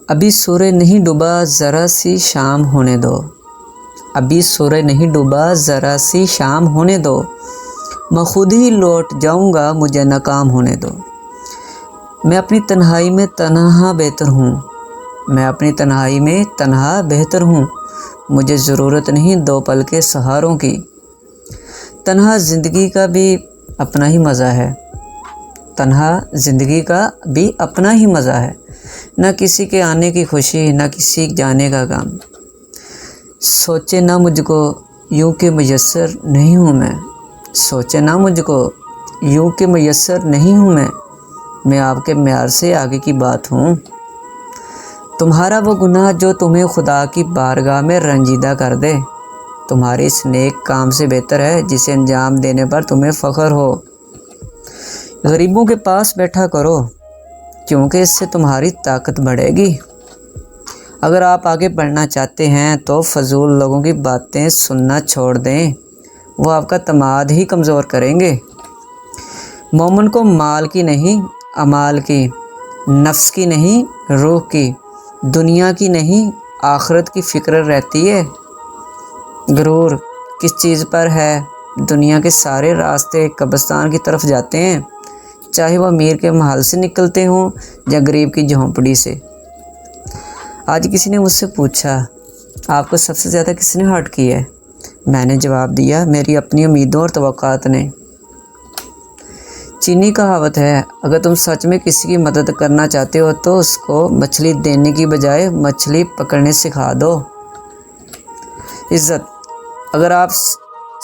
ابھی سورج نہیں ڈوبا ذرا سی شام ہونے دو، ابھی سورج نہیں ڈوبا ذرا سی شام ہونے دو، میں خود ہی لوٹ جاؤں گا مجھے ناکام ہونے دو۔ میں اپنی تنہائی میں تنہا بہتر ہوں، میں اپنی تنہائی میں تنہا بہتر ہوں، مجھے ضرورت نہیں دو پل کے سہاروں کی۔ تنہا زندگی کا بھی اپنا ہی مزہ ہے، تنہا زندگی کا بھی اپنا ہی مزہ ہے، نہ کسی کے آنے کی خوشی نہ کسی جانے کا غم۔ سوچے نہ مجھ کو یوں کہ میسر نہیں ہوں میں، سوچے نہ مجھ کو یوں کہ میسر نہیں ہوں میں آپ کے معیار سے آگے کی بات ہوں۔ تمہارا وہ گناہ جو تمہیں خدا کی بارگاہ میں رنجیدہ کر دے، تمہارے اس نیک کام سے بہتر ہے جسے انجام دینے پر تمہیں فخر ہو۔ غریبوں کے پاس بیٹھا کرو کیونکہ اس سے تمہاری طاقت بڑھے گی۔ اگر آپ آگے بڑھنا چاہتے ہیں تو فضول لوگوں کی باتیں سننا چھوڑ دیں، وہ آپ کا اعتماد ہی کمزور کریں گے۔ مومن کو مال کی نہیں اعمال کی، نفس کی نہیں روح کی، دنیا کی نہیں آخرت کی فکر رہتی ہے۔ غرور کس چیز پر ہے؟ دنیا کے سارے راستے قبرستان کی طرف جاتے ہیں، چاہے وہ امیر کے محل سے نکلتے ہوں یا غریب کی جھونپڑی سے۔ آج کسی نے مجھ سے پوچھا آپ کو سب سے زیادہ کس نے ہرٹ کی ہے؟ میں نے جواب دیا میری اپنی امیدوں اور توقعات نے۔ چینی کہاوت ہے اگر تم سچ میں کسی کی مدد کرنا چاہتے ہو تو اس کو مچھلی دینے کی بجائے مچھلی پکڑنے سکھا دو۔ عزت اگر آپ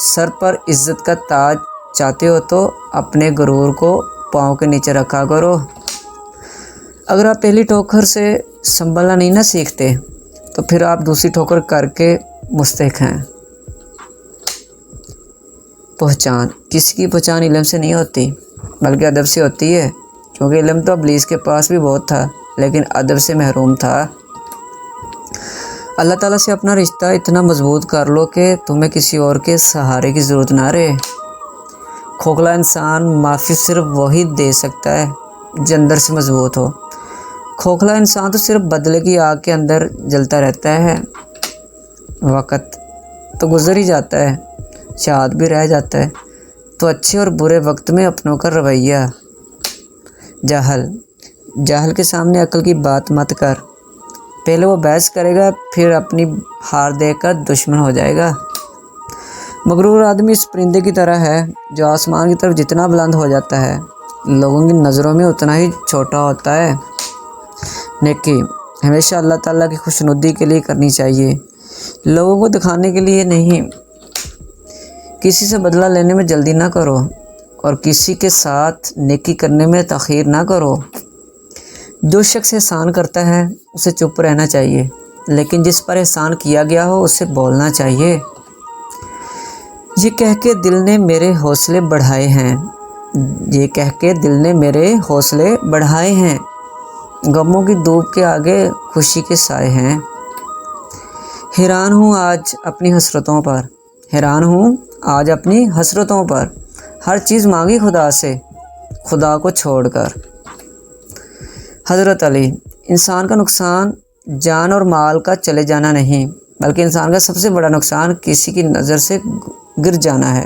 سر پر عزت کا تاج چاہتے ہو تو اپنے غرور کو پاؤں کے نیچے رکھا کرو۔ اگر آپ پہلی ٹھوکر سے سنبھلنا نہیں نہ سیکھتے تو پھر آپ دوسری ٹھوکر کر کے مستحق ہیں۔ پہچان کسی کی پہچان علم سے نہیں ہوتی بلکہ ادب سے ہوتی ہے، کیونکہ علم تو ابلیس کے پاس بھی بہت تھا لیکن ادب سے محروم تھا۔ اللہ تعالیٰ سے اپنا رشتہ اتنا مضبوط کر لو کہ تمہیں کسی اور کے سہارے کی ضرورت نہ رہے۔ کھوکھلا انسان معافی صرف وہی دے سکتا ہے جو اندر سے مضبوط ہو۔ کھوکھلا انسان تو صرف بدلے کی آگ کے اندر جلتا رہتا ہے۔ وقت تو گزر ہی جاتا ہے، یاد بھی رہ جاتا ہے، تو اچھے اور برے وقت میں اپنوں کا رویہ۔ جاہل کے سامنے عقل کی بات مت کر، پہلے وہ بحث کرے گا پھر اپنی ہار دیکھ کر دشمن ہو جائے گا۔ مغرور آدمی اس پرندے کی طرح ہے جو آسمان کی طرف جتنا بلند ہو جاتا ہے لوگوں کی نظروں میں اتنا ہی چھوٹا ہوتا ہے۔ نیکی ہمیشہ اللہ تعالیٰ کی خوشنودی کے لیے کرنی چاہیے، لوگوں کو دکھانے کے لیے نہیں۔ کسی سے بدلہ لینے میں جلدی نہ کرو اور کسی کے ساتھ نیکی کرنے میں تاخیر نہ کرو۔ جو شخص احسان کرتا ہے اسے چپ رہنا چاہیے، لیکن جس پر احسان کیا گیا ہو اسے بولنا چاہیے۔ یہ کہہ کے دل نے میرے حوصلے بڑھائے ہیں، یہ کہہ کے دل نے میرے حوصلے بڑھائے ہیں، غموں کی دھوپ کے آگے خوشی کے سائے ہیں۔ حیران ہوں آج اپنی حسرتوں پر، حیران ہوں آج اپنی حسرتوں پر، ہر چیز مانگی خدا سے خدا کو چھوڑ کر۔ حضرت علی انسان کا نقصان جان اور مال کا چلے جانا نہیں بلکہ انسان کا سب سے بڑا نقصان کسی کی نظر سے گر جانا ہے۔